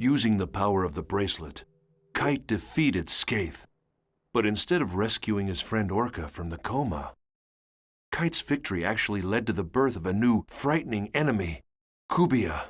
Using the power of the bracelet, Kite defeated Skaith. But instead of rescuing his friend Orca from the coma, Kite's victory actually led to the birth of a new, frightening enemy, Kubia.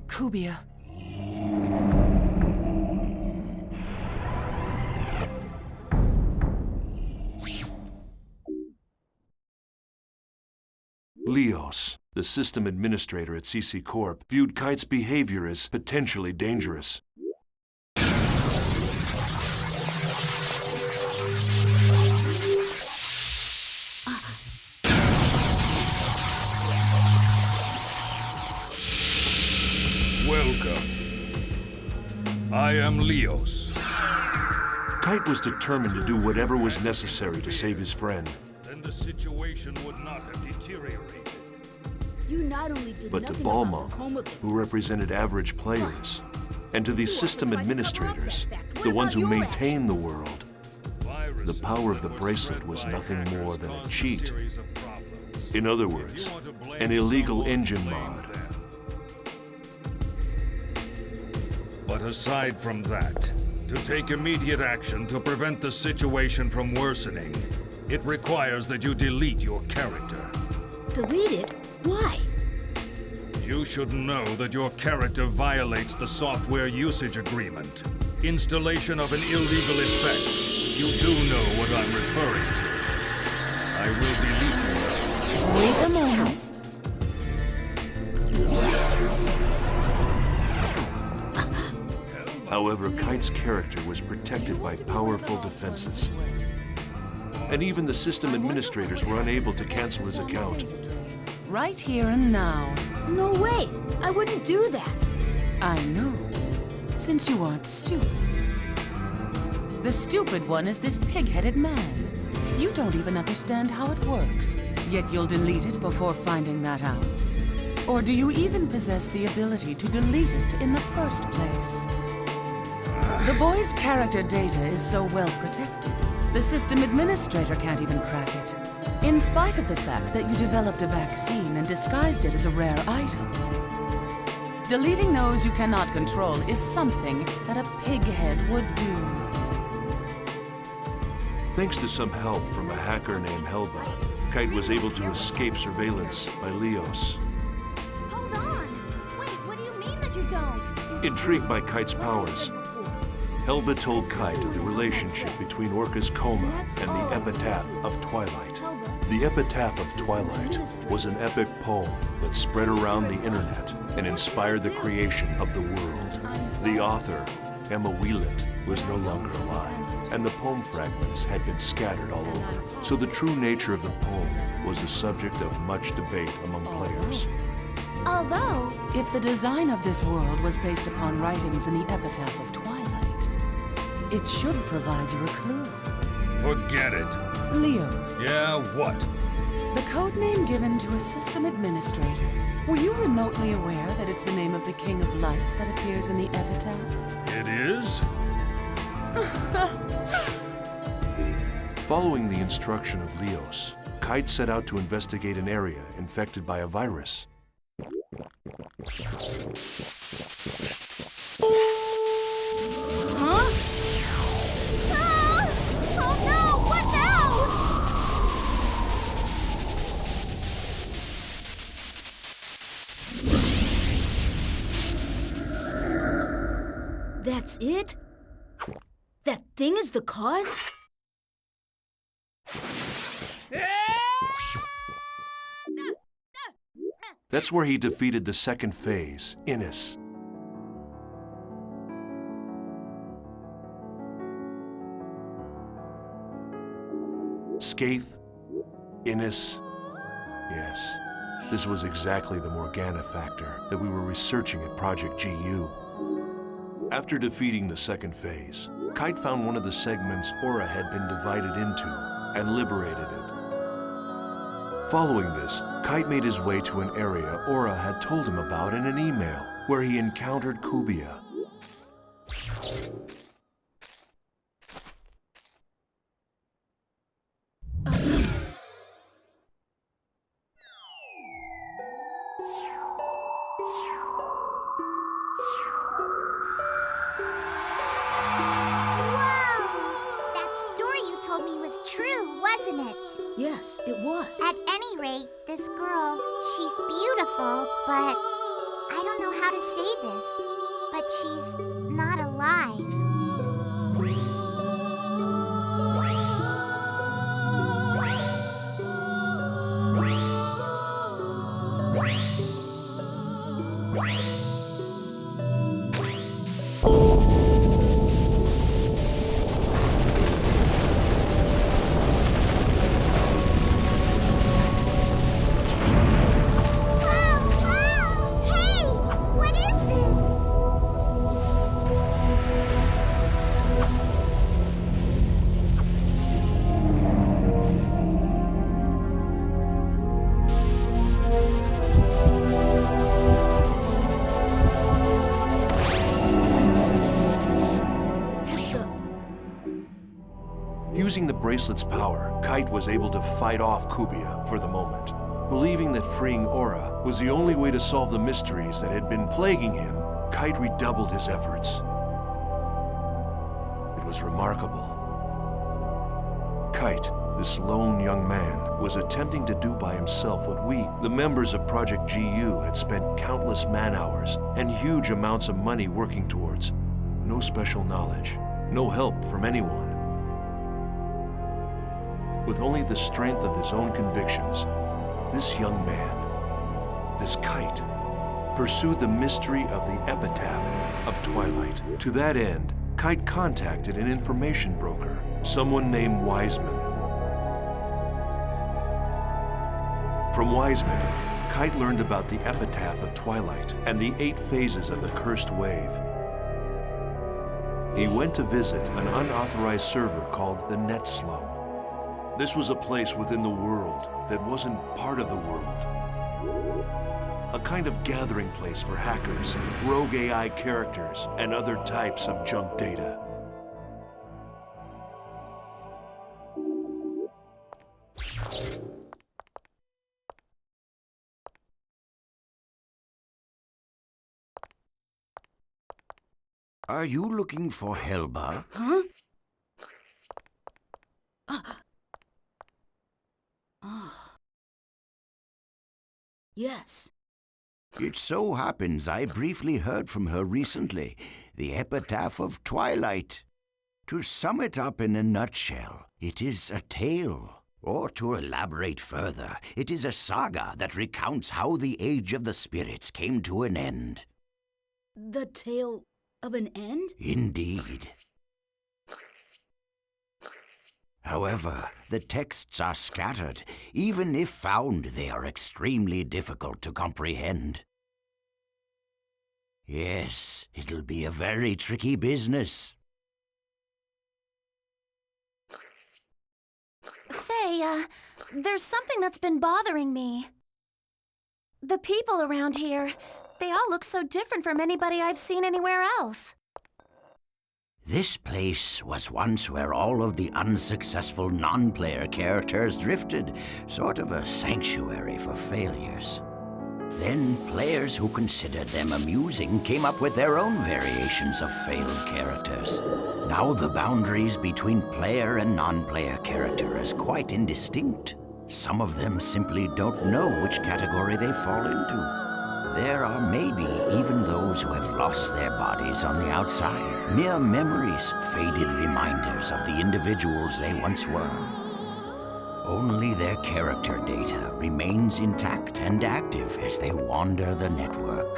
Kubia. Leos, the system administrator at CC Corp, viewed Kite's behavior as potentially dangerous. Welcome. I am Leos. Kite was determined to do whatever was necessary to save his friend. Then the situation would not have deteriorated. You not only did But to nothing about the Balmung, coma who represented average players, and to these system administrators, the ones who maintain the world, the power of the bracelet was nothing more than a cheat. In other words, an illegal engine mod. But aside from that, to take immediate action to prevent the situation from worsening, it requires that you delete your character. Delete it? Why? You should know that your character violates the software usage agreement. Installation of an illegal effect. You do know what I'm referring to. I will delete you. Wait a moment. However, Kite's character was protected by powerful defenses. And even the system administrators were unable to cancel his account. Right here and now. No way! I wouldn't do that! I know, since you aren't stupid. The stupid one is this pig-headed man. You don't even understand how it works, yet you'll delete it before finding that out. Or do you even possess the ability to delete it in the first place? The boy's character data is so well protected, the system administrator can't even crack it. In spite of the fact that you developed a vaccine and disguised it as a rare item. Deleting those you cannot control is something that a pighead would do. Thanks to some help from a hacker named Helba, Kite was able to escape surveillance by Leos. Hold on! Wait, what do you mean that you don't? Intrigued by Kite's powers, Helba told Kite of the relationship between Orca's coma and the Epitaph of Twilight. The Epitaph of Twilight was an epic poem that spread around the internet and inspired the creation of the world. The author, Emma Wieland, was no longer alive, and the poem fragments had been scattered all over. So the true nature of the poem was the subject of much debate among players. Although, if the design of this world was based upon writings in the Epitaph of Twilight, it should provide you a clue. Forget it. Leos. Yeah, what? The code name given to a system administrator. Were you remotely aware that it's the name of the King of Light that appears in the Epitaph? It is? Following the instruction of Leos, Kite set out to investigate an area infected by a virus. Huh? Ah! Oh no! What now? That's it? That thing is the cause? That's where he defeated the second phase, Innis. Skaith, Innis. Yes, this was exactly the Morgana factor that we were researching at Project GU. After defeating the second phase, Kite found one of the segments Aura had been divided into and liberated it. Following this, Kite made his way to an area Aura had told him about in an email, where he encountered Kubia. Yes, it was. At any rate, this girl, she's beautiful, but I don't know how to say this, but she's not alive. Using the bracelet's power, Kite was able to fight off Kubia for the moment. Believing that freeing Aura was the only way to solve the mysteries that had been plaguing him, Kite redoubled his efforts. It was remarkable. Kite, this lone young man, was attempting to do by himself what we, the members of Project GU, had spent countless man-hours and huge amounts of money working towards. No special knowledge, no help from anyone. With only the strength of his own convictions, this young man, this Kite, pursued the mystery of the epitaph of Twilight. To that end, Kite contacted an information broker, someone named Wiseman. From Wiseman, Kite learned about the epitaph of Twilight and the 8 phases of the Cursed Wave. He went to visit an unauthorized server called the Net Slum. This was a place within the world that wasn't part of the world. A kind of gathering place for hackers, rogue AI characters, and other types of junk data. Are you looking for Helba? Huh? Yes. It so happens I briefly heard from her recently, the epitaph of Twilight. To sum it up in a nutshell, it is a tale. Or to elaborate further, it is a saga that recounts how the Age of the Spirits came to an end. The tale of an end? Indeed. However, the texts are scattered. Even if found, they are extremely difficult to comprehend. Yes, it'll be a very tricky business. Say, there's something that's been bothering me. The people around here, they all look so different from anybody I've seen anywhere else. This place was once where all of the unsuccessful non-player characters drifted, sort of a sanctuary for failures. Then players who considered them amusing came up with their own variations of failed characters. Now the boundaries between player and non-player character is quite indistinct. Some of them simply don't know which category they fall into. There are maybe even those who have lost their bodies on the outside, mere memories, faded reminders of the individuals they once were. Only their character data remains intact and active as they wander the network.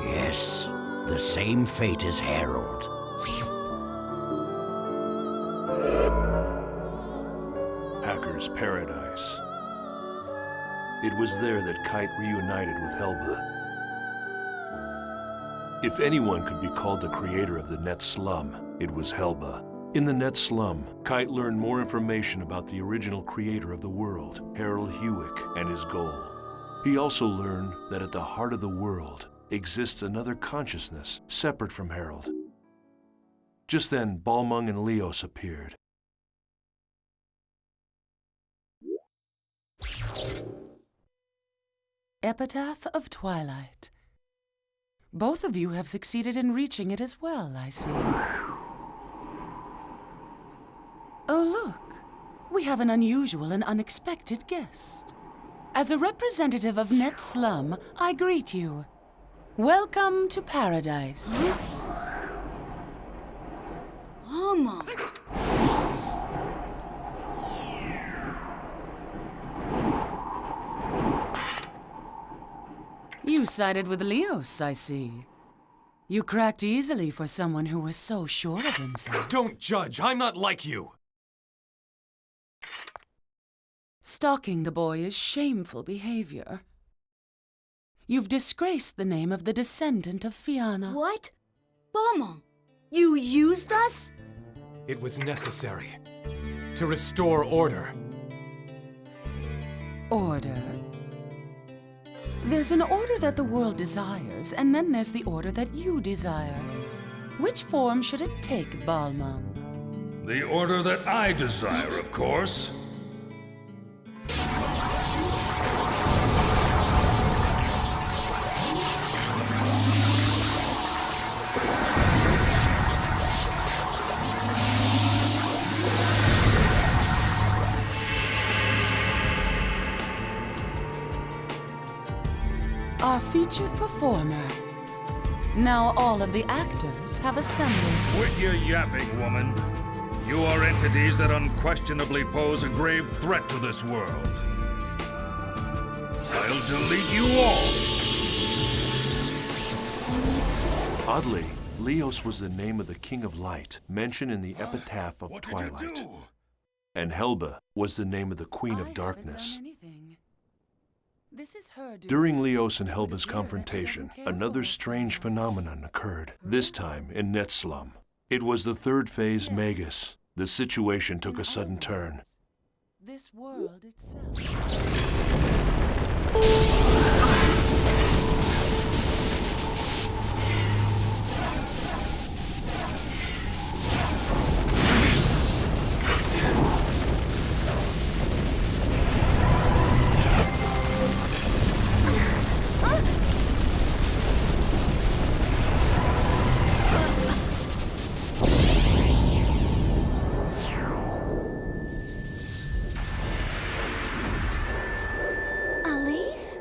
Yes, the same fate as Harold. Hacker's Paradise. It was there that Kite reunited with Helba. If anyone could be called the creator of the Net Slum, it was Helba. In the Net Slum, Kite learned more information about the original creator of the world, Harold Hewick, and his goal. He also learned that at the heart of the world exists another consciousness separate from Harold. Just then, Balmung and Leos appeared. Epitaph of Twilight. Both of you have succeeded in reaching it as well, I see. Oh, look. We have an unusual and unexpected guest. As a representative of Net Slum, I greet you. Welcome to paradise. Mama. You sided with Leos, I see. You cracked easily for someone who was so sure of himself. Don't judge. I'm not like you. Stalking the boy is shameful behavior. You've disgraced the name of the descendant of Fianna. What? Balmung, you used us? It was necessary to restore order. Order. There's an order that the world desires, and then there's the order that you desire. Which form should it take, Balmung? The order that I desire, of course. Our featured performer. Now all of the actors have assembled. Quit your yapping, woman. You are entities that unquestionably pose a grave threat to this world. I'll delete you all. Oddly, Leos was the name of the King of Light, mentioned in the Epitaph of What Twilight. did you do? And Helba was the name of the Queen I of haven't Darkness. done anything. This is her doing. During Leos and The Helba's dear that she confrontation, doesn't care another for us. strange phenomenon occurred, this time in Net Slum. It was the third phase Yes. Magus. The situation took In a sudden other turn. words, this world itself. Alif?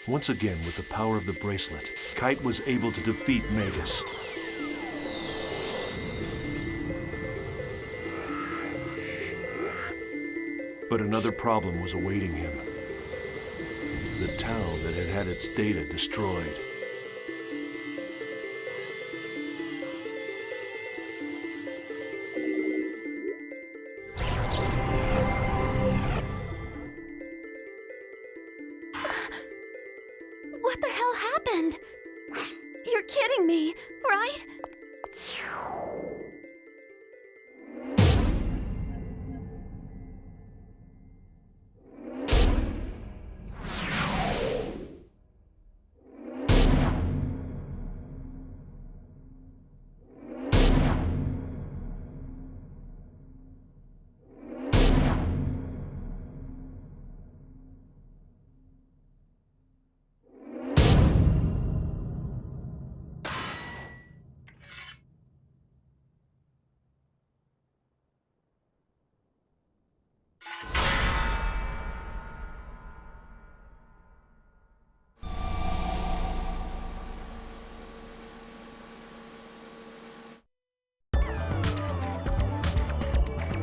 Once again, with the power of the bracelet, Kite was able to defeat Magus. But another problem was awaiting him. The town that had had its data destroyed. What the hell happened? You're kidding me, right?